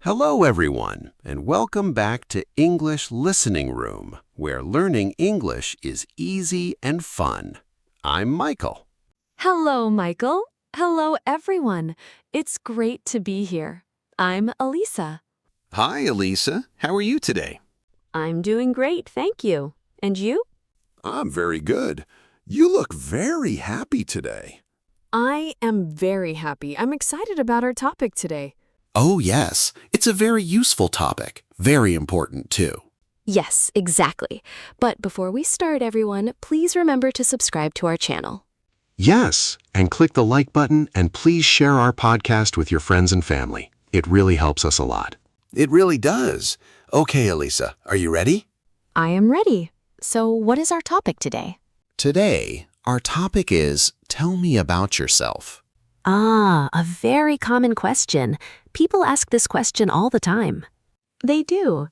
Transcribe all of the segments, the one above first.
Hello, everyone, and welcome back to English Listening Room, where learning English is easy and fun. I'm Michael. Hello, Michael. Hello, everyone. It's great to be here. I'm Alisa. Hi, Alisa. How are you today? I'm doing great, thank you. And you? I'm very good. You look very happy today. I am very happy. I'm excited about our topic today. Oh, yes, it's a very useful topic. Very important, too. Yes, exactly. But before we start, everyone, please remember to subscribe to our channel. Yes, and click the like button, and please share our podcast with your friends and family. It really helps us a lot. It really does. Okay, Alisa, are you ready? I am ready. So what is our topic today? Today, our topic is Tell Me About Yourself. Ah, a very common question. People ask this question all the time. They do.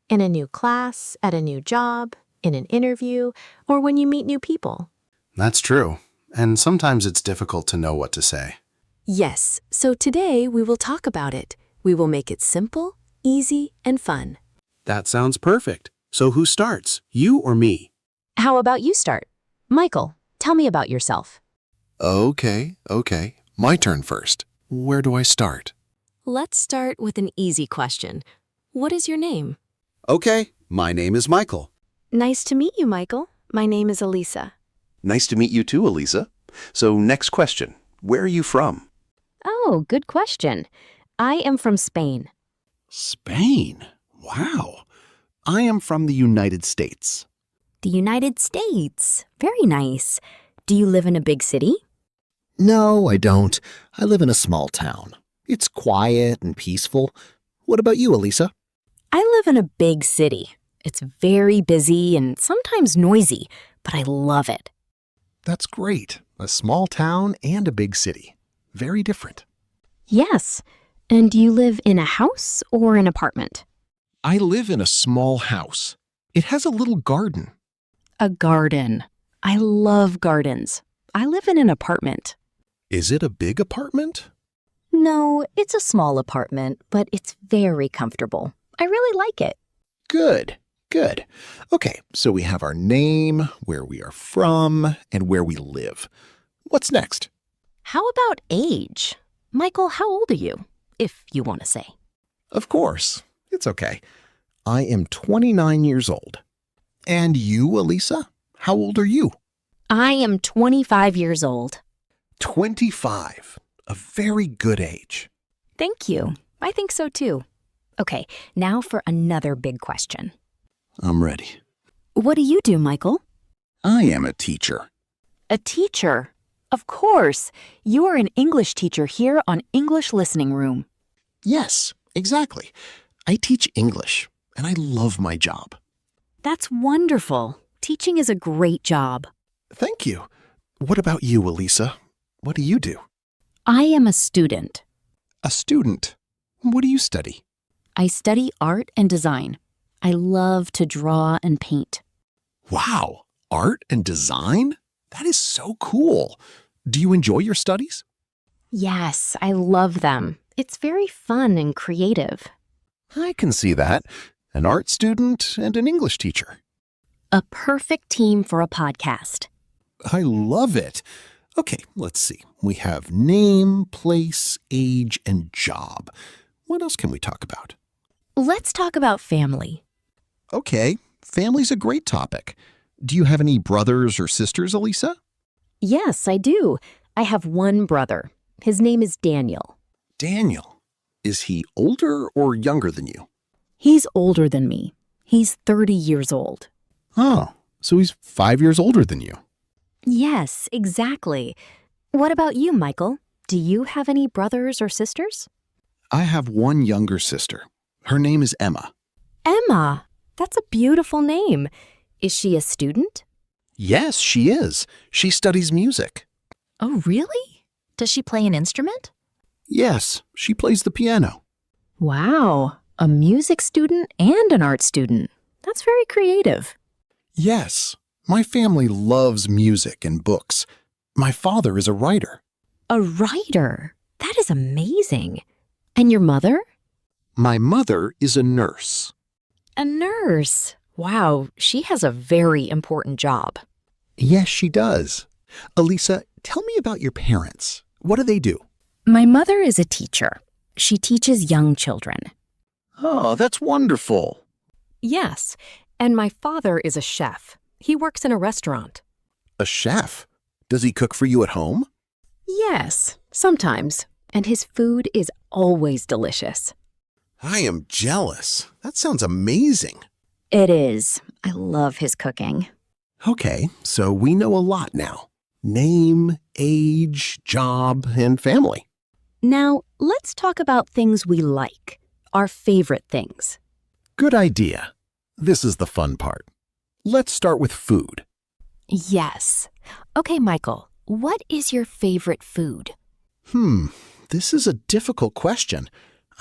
In a new class, at a new job, in an interview, or when you meet new people. That's true. And sometimes it's difficult to know what to say. Yes, so today we will talk about it. We will make it simple, easy, and fun. That sounds perfect. So who starts, you or me? How about you start? Michael, tell me about yourself. Okay. My turn first. Where do I start? Let's start with an easy question. What is your name? Okay, my name is Michael. Nice to meet you, Michael. My name is Alisa. Nice to meet you too, Alisa. So next question. Where are you from? Oh, good question. I am from Spain. Spain? Wow. I am from the United States. The United States. Very nice. Do you live in a big city? No, I don't. I live in a small town. It's quiet and peaceful. What about you, Alisa? I live in a big city. It's very busy and sometimes noisy, but I love it. That's great. A small town and a big city. Very different. Yes. And do you live in a house or an apartment? I live in a small house. It has a little garden. A garden. I love gardens. I live in an apartment. Is it a big apartment? No, it's a small apartment, but it's very comfortable. I really like it. Good. Okay, so we have our name, where we are from, and where we live. What's next? How about age? Michael, how old are you, if you want to say? Of course. It's okay. I am 29 years old. And you, Alisa? How old are you? I am 25 years old. 25. A very good age. Thank you. I think so too. Okay, now for another big question. I'm ready. What do you do, Michael? I am a teacher. A teacher. Of course. You are an English teacher here on English Listening Room. Yes, exactly. I teach English, and I love my job. That's wonderful. Teaching is a great job. Thank you. What about you, Alisa? What do you do? I am a student. A student. What do you study? I study art and design. I love to draw and paint. Wow, art and design? That is so cool. Do you enjoy your studies? Yes, I love them. It's very fun and creative. I can see that. An art student and an English teacher. A perfect team for a podcast. I love it. Okay, let's see. We have name, place, age, and job. What else can we talk about? Let's talk about family. Okay, family's a great topic. Do you have any brothers or sisters, Alisa? Yes, I do. I have one brother. His name is Daniel. Daniel. Is he older or younger than you? He's older than me. He's 30 years old. Oh, so he's 5 years older than you. Yes, exactly. What about you, Michael? Do you have any brothers or sisters? I have one younger sister. Her name is Emma. Emma. That's a beautiful name. Is she a student? Yes, she is. She studies music. Oh, really? Does she play an instrument? Yes, she plays the piano. Wow, a music student and an art student. That's very creative. Yes, my family loves music and books. My father is a writer. A writer? That is amazing. And your mother? My mother is a nurse. A nurse. Wow, she has a very important job. Yes, she does. Alisa, tell me about your parents. What do they do? My mother is a teacher. She teaches young children. Oh, that's wonderful. Yes, and my father is a chef. He works in a restaurant. A chef? Does he cook for you at home? Yes, sometimes. And his food is always delicious. I am jealous. That sounds amazing. It is. I love his cooking. Okay, so we know a lot now. Name, age, job, and family. Now, let's talk about things we like, our favorite things. Good idea. This is the fun part. Let's start with food. Yes. Okay, Michael, what is your favorite food? This is a difficult question.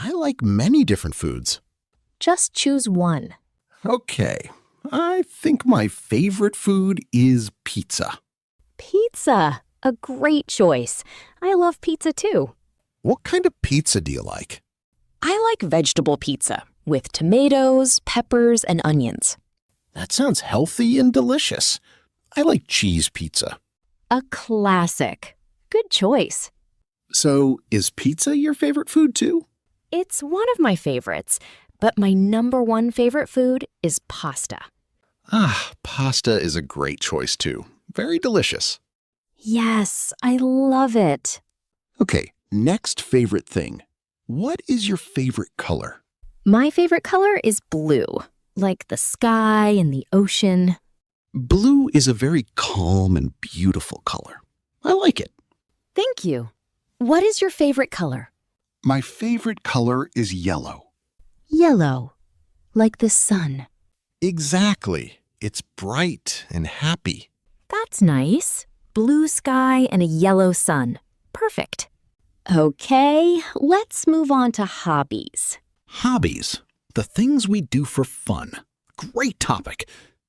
I like many different foods. Just choose one. Okay, I think my favorite food is pizza. Pizza, a great choice. I love pizza too. What kind of pizza do you like? I like vegetable pizza with tomatoes, peppers, and onions. That sounds healthy and delicious. I like cheese pizza. A classic. Good choice. So, is pizza your favorite food too? It's one of my favorites, but my number one favorite food is pasta. Pasta is a great choice too. Very delicious. Yes, I love it. Okay, next favorite thing. What is your favorite color? My favorite color is blue, like the sky and the ocean. Blue is a very calm and beautiful color. I like it. Thank you. What is your favorite color? My favorite color is yellow. Yellow, like the sun. Exactly. It's bright and happy. That's nice. Blue sky and a yellow sun. Perfect. Okay, let's move on to hobbies. Hobbies. The things we do for fun. Great topic.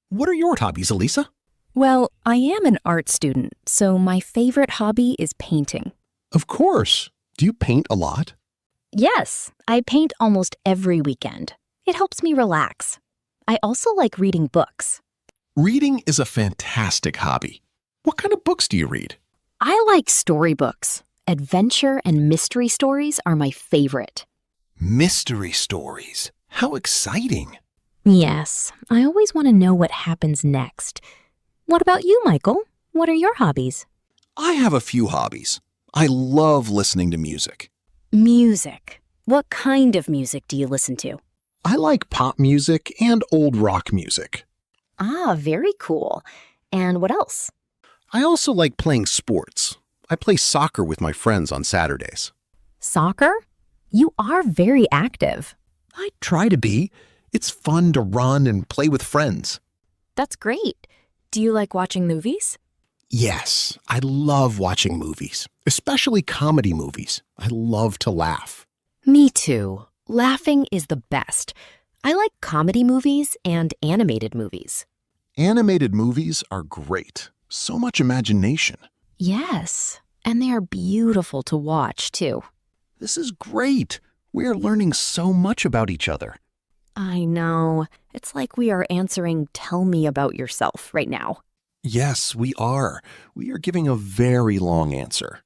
What are your hobbies, Alisa? Well, I am an art student, so my favorite hobby is painting. Of course. Do you paint a lot? Yes, I paint almost every weekend. It helps me relax. I also like reading books. Reading is a fantastic hobby. What kind of books do you read? I like storybooks. Adventure and mystery stories are my favorite. Mystery stories. How exciting. Yes, I always want to know what happens next. What about you, Michael? What are your hobbies? I have a few hobbies. I love listening to music. Music. What kind of music do you listen to? I like pop music and old rock music. Ah, very cool. And what else? I also like playing sports. I play soccer with my friends on Saturdays. Soccer? You are very active. I try to be. It's fun to run and play with friends. That's great. Do you like watching movies? Yes, I love watching movies, especially comedy movies. I love to laugh. Me too. Laughing is the best. I like comedy movies and animated movies. Animated movies are great. So much imagination. Yes, and they are beautiful to watch too. This is great. We are learning so much about each other. I know. It's like we are answering "Tell me about yourself" right now. Yes, we are. We are giving a very long answer.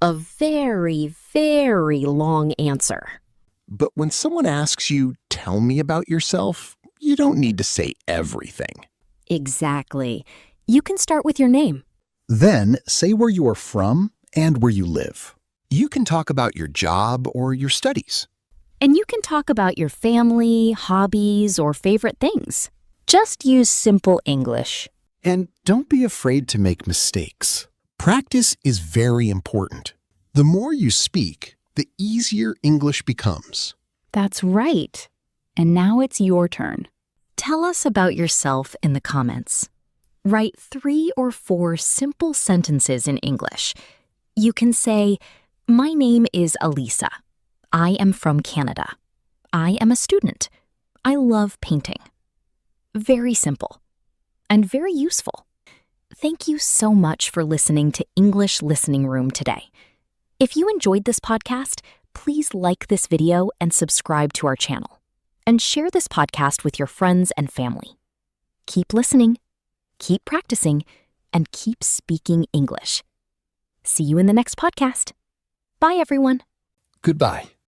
A very, very long answer. But when someone asks you, tell me about yourself, you don't need to say everything. Exactly. You can start with your name. Then say where you are from and where you live. You can talk about your job or your studies. And you can talk about your family, hobbies, or favorite things. Just use simple English. And don't be afraid to make mistakes. Practice is very important. The more you speak, the easier English becomes. That's right. And now it's your turn. Tell us about yourself in the comments. Write 3 or 4 simple sentences in English. You can say, "My name is Alisa. I am from Canada. I am a student. I love painting." Very simple and very useful. Thank you so much for listening to English Listening Room today. If you enjoyed this podcast, please like this video and subscribe to our channel. And share this podcast with your friends and family. Keep listening, keep practicing, and keep speaking English. See you in the next podcast. Bye, everyone. Goodbye.